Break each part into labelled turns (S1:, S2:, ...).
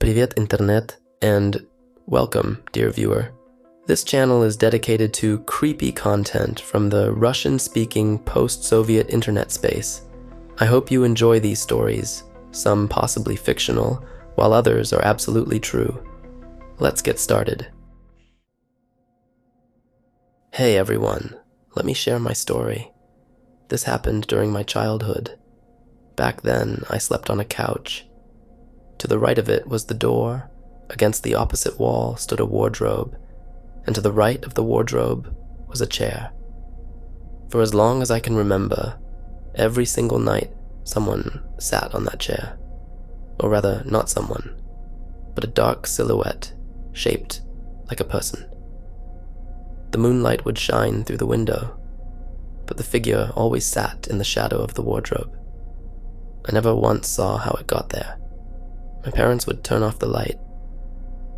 S1: Привет, Internet, and welcome, dear viewer. This channel is dedicated to creepy content from the Russian-speaking post-Soviet internet space. I hope you enjoy these stories, some possibly fictional, while others are absolutely true. Let's get started. Hey everyone, let me share my story. This happened during my childhood. Back then, I slept on a couch. To the right of it was the door. Against the opposite wall stood a wardrobe, and to the right of the wardrobe was a chair. For as long as I can remember, every single night someone sat on that chair. Or rather, not someone, but a dark silhouette shaped like a person. The moonlight would shine through the window, but the figure always sat in the shadow of the wardrobe. I never once saw how it got there. My parents would turn off the light,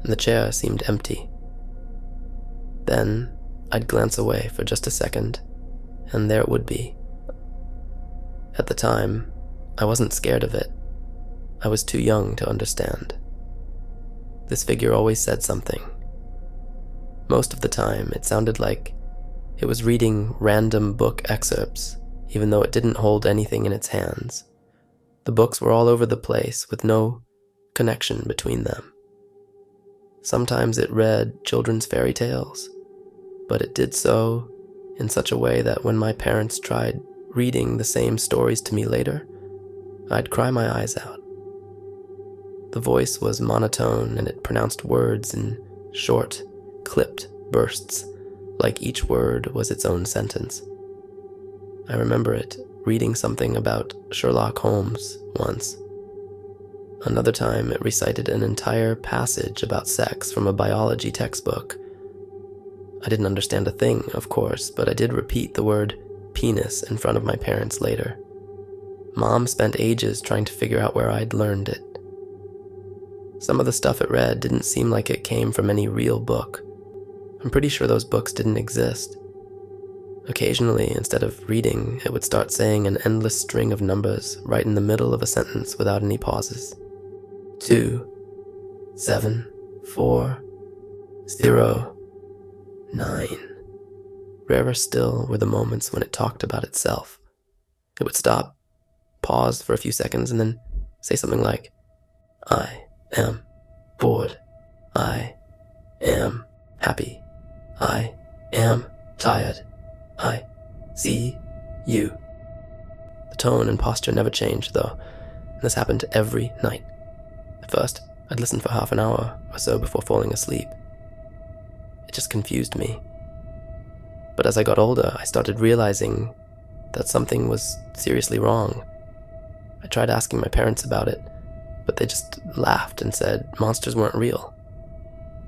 S1: and the chair seemed empty. Then I'd glance away for just a second, and there it would be. At the time, I wasn't scared of it. I was too young to understand. This figure always said something. Most of the time, it sounded like it was reading random book excerpts, even though it didn't hold anything in its hands. The books were all over the place with no connection between them. Sometimes it read children's fairy tales, but it did so in such a way that when my parents tried reading the same stories to me later, I'd cry my eyes out. The voice was monotone and it pronounced words in short, clipped bursts, like each word was its own sentence. I remember it reading something about Sherlock Holmes once. Another time, it recited an entire passage about sex from a biology textbook. I didn't understand a thing, of course, but I did repeat the word penis in front of my parents later. Mom spent ages trying to figure out where I'd learned it. Some of the stuff it read didn't seem like it came from any real book. I'm pretty sure those books didn't exist. Occasionally, instead of reading, it would start saying an endless string of numbers right in the middle of a sentence without any pauses. 2, 7, 4, 0, 9. Rarer still were the moments when it talked about itself. It would stop, pause for a few seconds, and then say something like, I am bored. I am happy. I am tired. I see you. The tone and posture never changed, though, and this happened every night. At first, I'd listen for half an hour or so before falling asleep. It just confused me. But as I got older, I started realizing that something was seriously wrong. I tried asking my parents about it, but they just laughed and said monsters weren't real.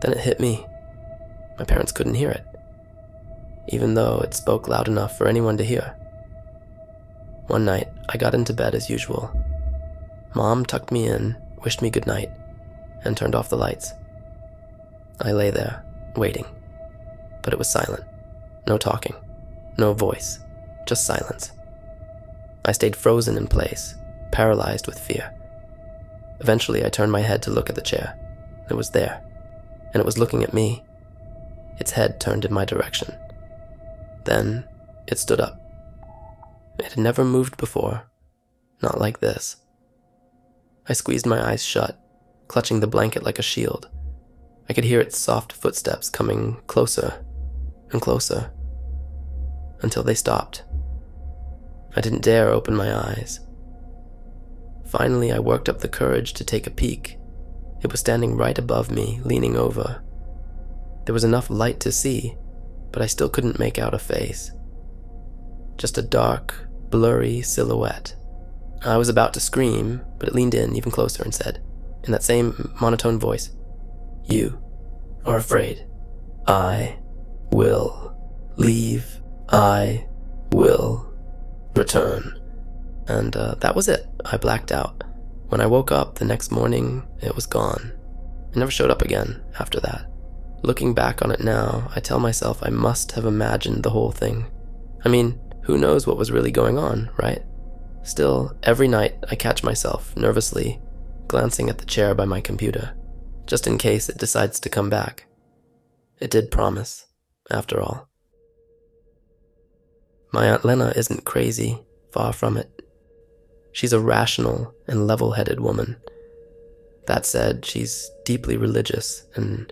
S1: Then it hit me. My parents couldn't hear it, even though it spoke loud enough for anyone to hear. One night, I got into bed as usual. Mom tucked me in, wished me good night, and turned off the lights. I lay there, waiting, but it was silent. No talking, no voice, just silence. I stayed frozen in place, paralyzed with fear. Eventually, I turned my head to look at the chair. It was there, and it was looking at me. Its head turned in my direction. Then, it stood up. It had never moved before, not like this. I squeezed my eyes shut, clutching the blanket like a shield. I could hear its soft footsteps coming closer and closer, until they stopped. I didn't dare open my eyes. Finally, I worked up the courage to take a peek. It was standing right above me, leaning over. There was enough light to see, but I still couldn't make out a face. Just a dark, blurry silhouette. I was about to scream, but it leaned in even closer and said, in that same monotone voice, You are afraid. I will leave. I will return. And that was it. I blacked out. When I woke up the next morning, it was gone. It never showed up again after that. Looking back on it now, I tell myself I must have imagined the whole thing. I mean, who knows what was really going on, right? Still, every night I catch myself, nervously, glancing at the chair by my computer. just in case it decides to come back. It did promise, after all. My Aunt Lena isn't crazy, far from it. She's a rational and level-headed woman. That said, she's deeply religious and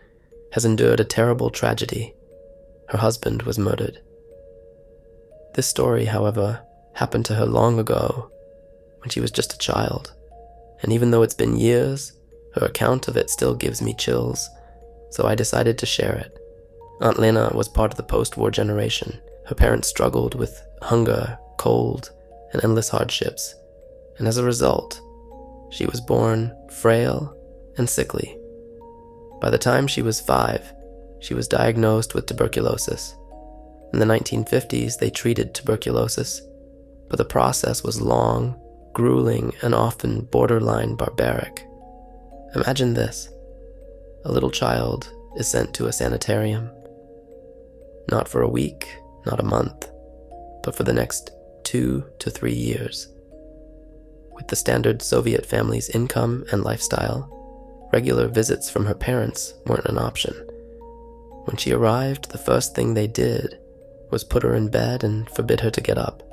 S1: has endured a terrible tragedy. Her husband was murdered. This story, however, happened to her long ago, when she was just a child. And even though it's been years, her account of it still gives me chills, so I decided to share it. Aunt Lena was part of the post-war generation. Her parents struggled with hunger, cold, and endless hardships, and as a result, she was born frail and sickly. By the time she was 5, she was diagnosed with tuberculosis. In the 1950s, they treated tuberculosis, but the process was long, grueling, and often borderline barbaric. Imagine this. A little child is sent to a sanitarium. Not for a week, not a month, but for the next 2 to 3 years. With the standard Soviet family's income and lifestyle, regular visits from her parents weren't an option. When she arrived, the first thing they did was put her in bed and forbid her to get up.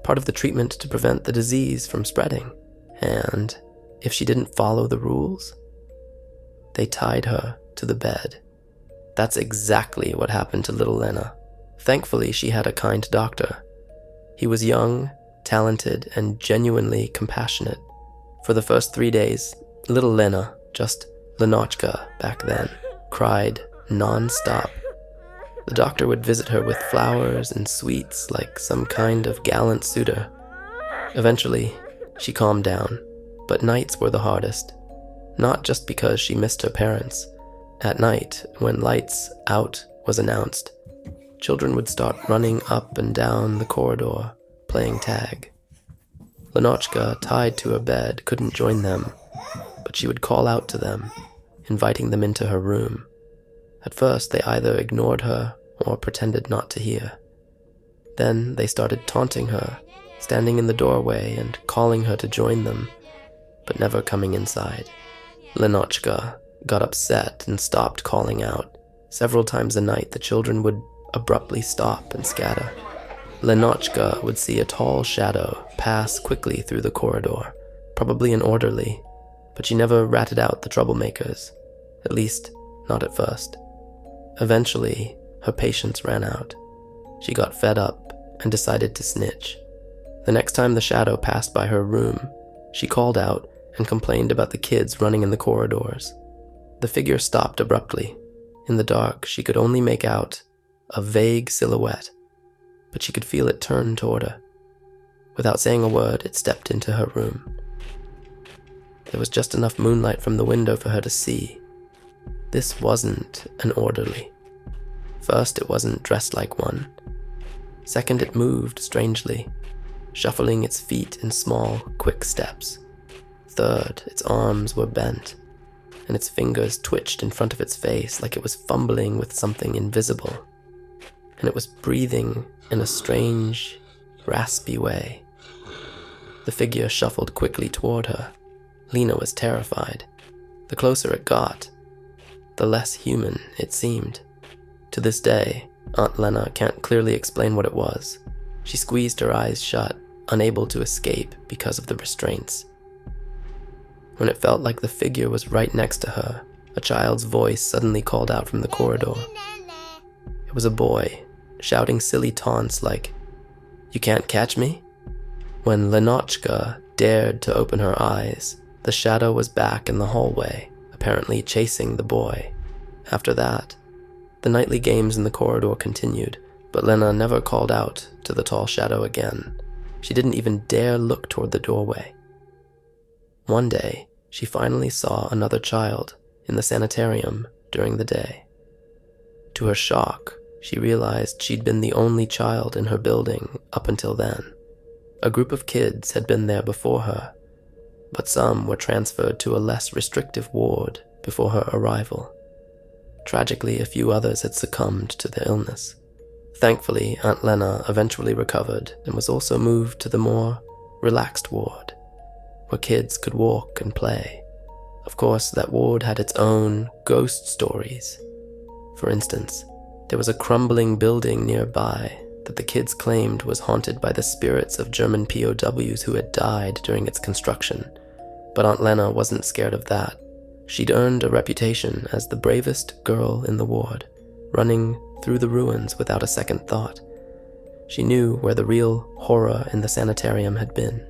S1: Part of the treatment to prevent the disease from spreading, and if she didn't follow the rules, they tied her to the bed. That's exactly what happened to little Lena. Thankfully, she had a kind doctor. He was young, talented, and genuinely compassionate. For the first 3 days, little Lena, just Lenochka back then, cried non-stop. The doctor would visit her with flowers and sweets like some kind of gallant suitor. Eventually, she calmed down, but nights were the hardest. Not just because she missed her parents. At night, when lights out was announced, children would start running up and down the corridor, playing tag. Lenochka, tied to her bed, couldn't join them, but she would call out to them, inviting them into her room. At first, they either ignored her or pretended not to hear. Then they started taunting her, standing in the doorway and calling her to join them, but never coming inside. Lenochka got upset and stopped calling out. Several times a night, the children would abruptly stop and scatter. Lenochka would see a tall shadow pass quickly through the corridor, probably an orderly, but she never ratted out the troublemakers, at least not at first. Eventually, her patience ran out. She got fed up and decided to snitch. The next time the shadow passed by her room, she called out and complained about the kids running in the corridors. The figure stopped abruptly. In the dark, she could only make out a vague silhouette, but she could feel it turn toward her. Without saying a word, it stepped into her room. There was just enough moonlight from the window for her to see. This wasn't an orderly. First, it wasn't dressed like one. Second, it moved strangely, shuffling its feet in small, quick steps. Third, its arms were bent, and its fingers twitched in front of its face like it was fumbling with something invisible. And it was breathing in a strange, raspy way. The figure shuffled quickly toward her. Lena was terrified. The closer it got, the less human it seemed. To this day, Aunt Lena can't clearly explain what it was. She squeezed her eyes shut, unable to escape because of the restraints. When it felt like the figure was right next to her, a child's voice suddenly called out from the corridor. It was a boy, shouting silly taunts like, "You can't catch me?" When Lenochka dared to open her eyes, the shadow was back in the hallway, apparently chasing the boy. After that, the nightly games in the corridor continued, but Lena never called out to the tall shadow again. She didn't even dare look toward the doorway. One day, she finally saw another child in the sanitarium during the day. To her shock, she realized she'd been the only child in her building up until then. A group of kids had been there before her, but some were transferred to a less restrictive ward before her arrival. Tragically, a few others had succumbed to their illness. Thankfully, Aunt Lena eventually recovered and was also moved to the more relaxed ward, where kids could walk and play. Of course, that ward had its own ghost stories. For instance, there was a crumbling building nearby that the kids claimed was haunted by the spirits of German POWs who had died during its construction. But Aunt Lena wasn't scared of that. She'd earned a reputation as the bravest girl in the ward, running through the ruins without a second thought. She knew where the real horror in the sanitarium had been,